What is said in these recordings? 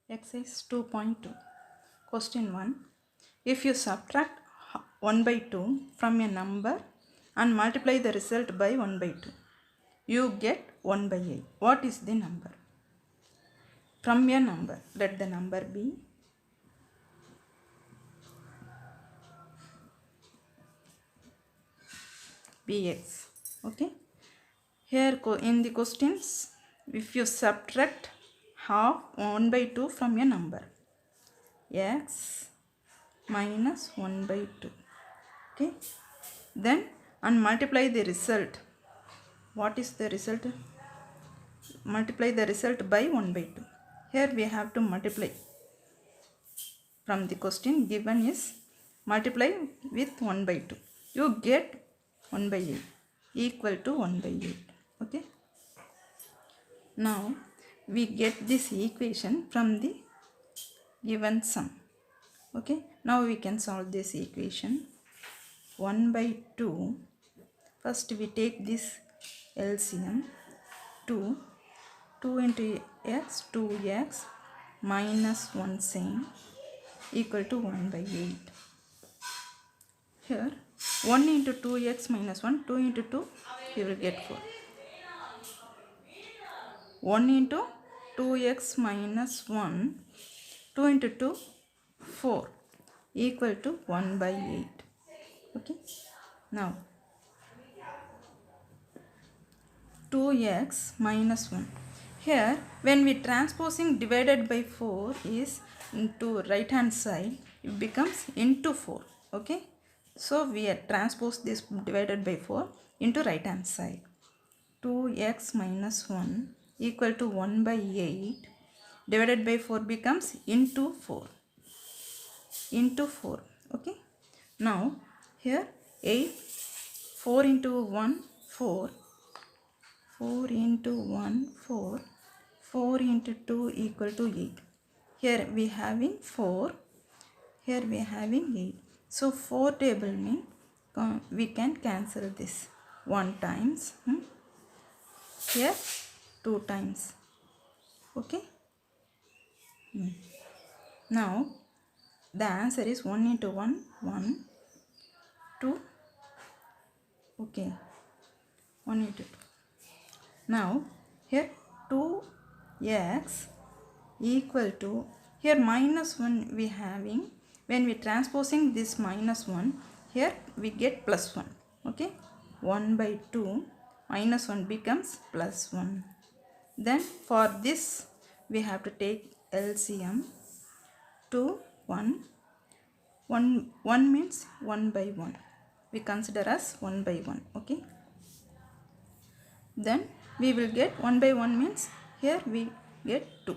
Exercise 2.2. Question 1. If you subtract 1 by 2 from a number and multiply the result by 1 by 2, you get 1 by 8. What is the number? From a number, let the number be bx. Okay. Here in the questions, if you subtract half 1 by 2 from a number, x minus 1 by 2. Okay. Then and multiply the result. What is the result? Multiply the result by 1 by 2. Here we have to multiply. From the question given is multiply with 1 by 2. You get 1 by 8 equal to 1 by 8. Okay. Now we get this equation from the given sum. Okay. Now we can solve this equation. 1 by 2. First we take this LCM. 2 into x, 2x minus 1 same equal to 1 by 8. Here 1 into 2x minus 1, 2 into 2, you will get 4. 1 into 2x minus 1, 2 into 2, 4 equal to 1 by 8. Okay. Now 2x minus 1. Here when we transposing divided by 4 is into right hand side, it becomes into 4. Okay. So we transpose this divided by 4 into right hand side. 2x minus 1 equal to 1 by 8 divided by 4 becomes into 4. Into 4. Okay. Now here 8, 4 into 1, 4. 4 into 1, 4. 4 into 2 equal to 8. Here we having 4. Here we having 8. So 4 table means we can cancel this 1 times. Here 2 times. Okay. Now the answer is 1 into 1, 1, 2. Okay. 1 into 2. Now here 2x equal to, here minus 1 we having, when we transposing this minus 1, here we get plus 1. Okay. 1 by 2 minus 1 becomes plus 1. Then for this we have to take LCM. 2, 1. 1 means 1 by 1. We consider as 1 by 1. Okay. Then we will get 1 by 1 means here we get 2.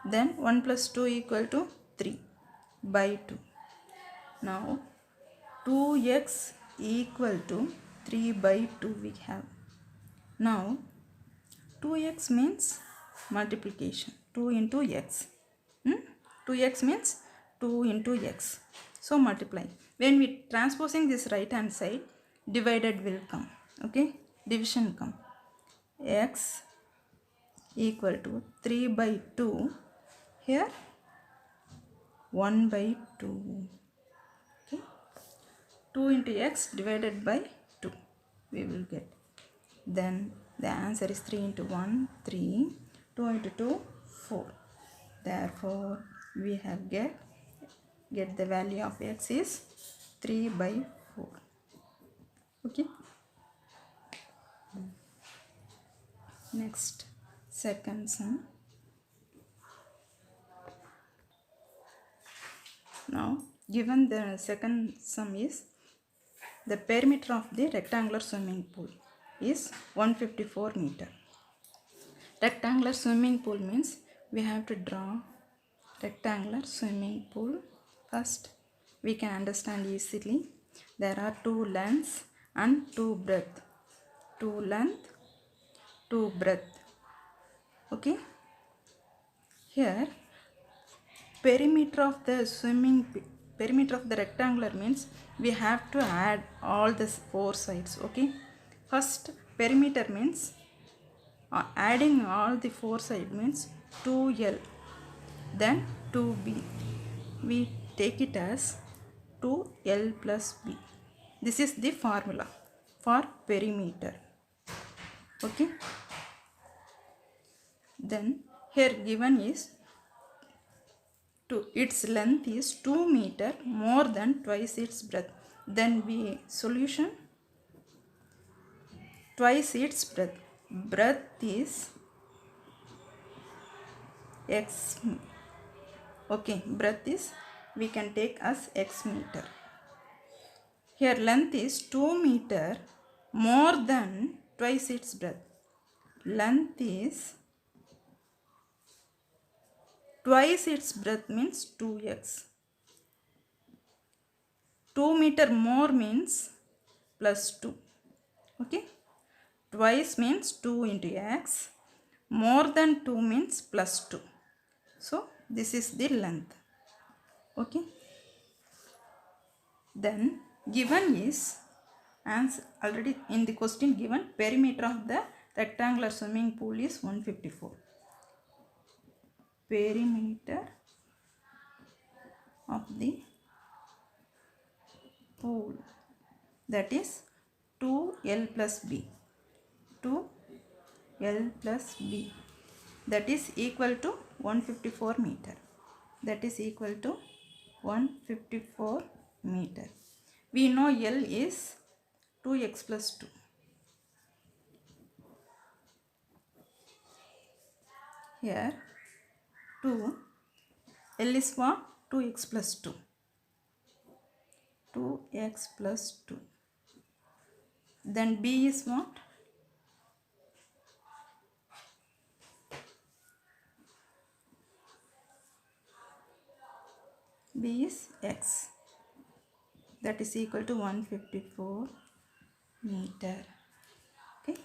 Then 1 plus 2 equal to 3 by 2. Now 2x equal to 3 by 2 we have. Now 2x means multiplication. 2 into x. 2x means 2 into x. So multiply. When we transposing this right hand side, divided will come. Okay. Division come. X equal to 3 by 2. Here 1 by 2. Okay. 2 into x divided by 2 we will get. Then the answer is 3 into 1, 3. 2 into 2, 4. Therefore we have get the value of x is 3 by 4. Okay. Next, second sum. Now given the second sum is the perimeter of the rectangular swimming pool is 154 meter. Rectangular swimming pool means we have to draw rectangular swimming pool. First we can understand easily. There are 2 lengths and 2 breadth. 2 length, 2 breadth. Okay. Here perimeter of the rectangular means we have to add all the 4 sides. Okay. First perimeter means adding all the 4 sides means 2L. then 2b. We take it as 2l plus b. This is the formula for perimeter. Okay. Then here given is its length is 2 meter more than twice its breadth. Then we solution twice its breadth. Breadth is x. Okay, breadth is we can take as x meter. Here length is 2 meter more than twice its breadth. Length is twice its breadth means 2x. 2 meter more means plus 2. Okay. Twice means 2 into x. More than 2 means plus 2. So this is the length. Okay. Then given is, as already in the question given, perimeter of the rectangular swimming pool is 154. Perimeter of the pool, that is 2l plus b. 2l plus b, that is equal to 154 meter. That is equal to 154 meter. We know L is 2x plus 2. Here 2, L is what? 2x plus 2. 2x plus 2. Then b is what? B is x. That is equal to 154 meter. Okay.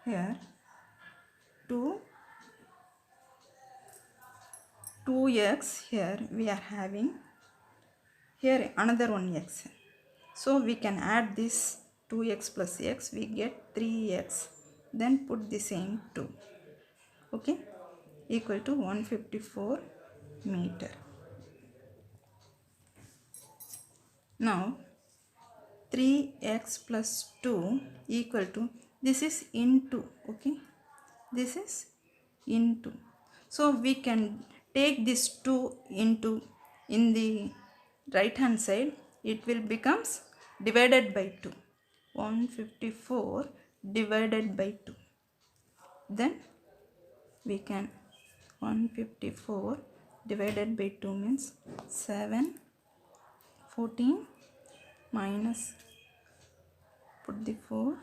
Here 2x, here we are having here another one x. So we can add this 2x plus x, we get 3x. Then put the same 2. Okay. Equal to 154 meter. Now 3x plus 2 equal to, this is into, okay, this is into. So we can take this 2 into in the right hand side, it will becomes divided by 2. 154 divided by 2. Then we can 154 divided by 2 means 7, 14 minus, put the 4,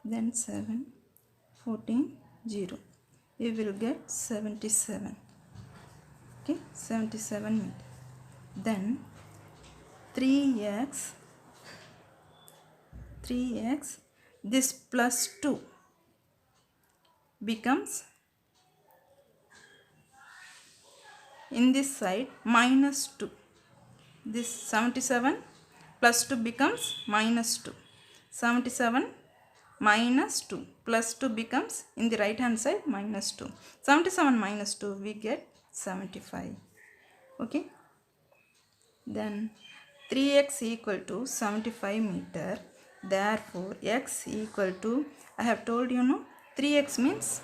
then 7, 14, 0. We will get 77. Okay, 77 meter. Then 3x, this plus 2 becomes in this side minus 2. This 77 plus 2 becomes minus 2. 77 minus 2 plus 2 becomes in the right hand side minus 2. 77 minus 2 we get 75. Okay. Then 3x equal to 75 meter. Therefore x equal to, I have told you, no, 3x means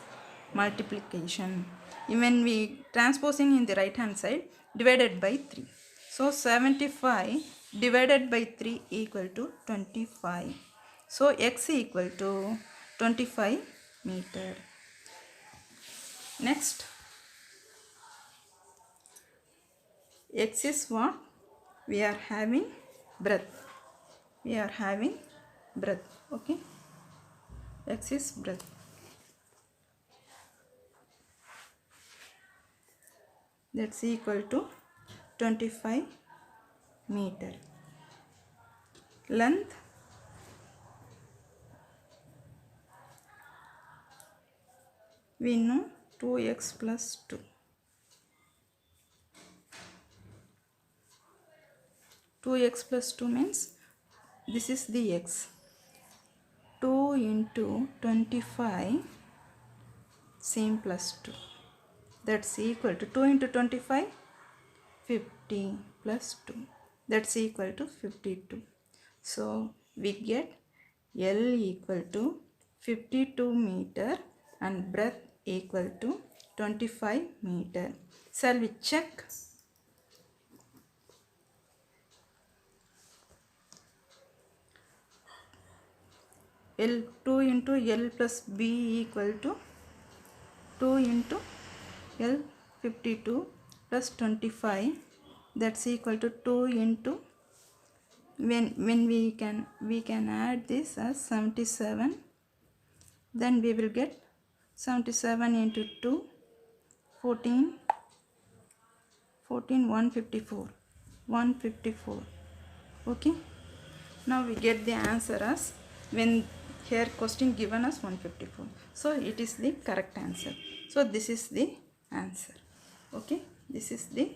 multiplication. When we transposing in the right hand side, divided by 3. So 75 divided by 3 equal to 25. So x equal to 25 meter. Next, x is what? We are having breadth. We are having breadth. Okay. X is breadth. That's equal to 25 meter. Length, we know 2x plus 2. 2x plus 2 means this is the x. 2 into 25 same plus 2, that's equal to 2 into 25 50 plus 2, that's equal to 52. So we get L equal to 52 meter and breadth equal to 25 meter. Shall we check? L 2 into L plus B equal to 2 into L 52 plus 25, that's equal to 2 into, when we can add this as 77, then we will get 77 into 2 14 154. Okay, now we get the answer as, when here question given us 154, so it is the correct answer. So this is the answer. Okay, this is the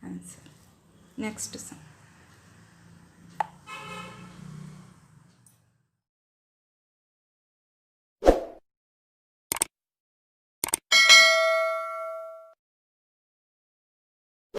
answer. Next sum.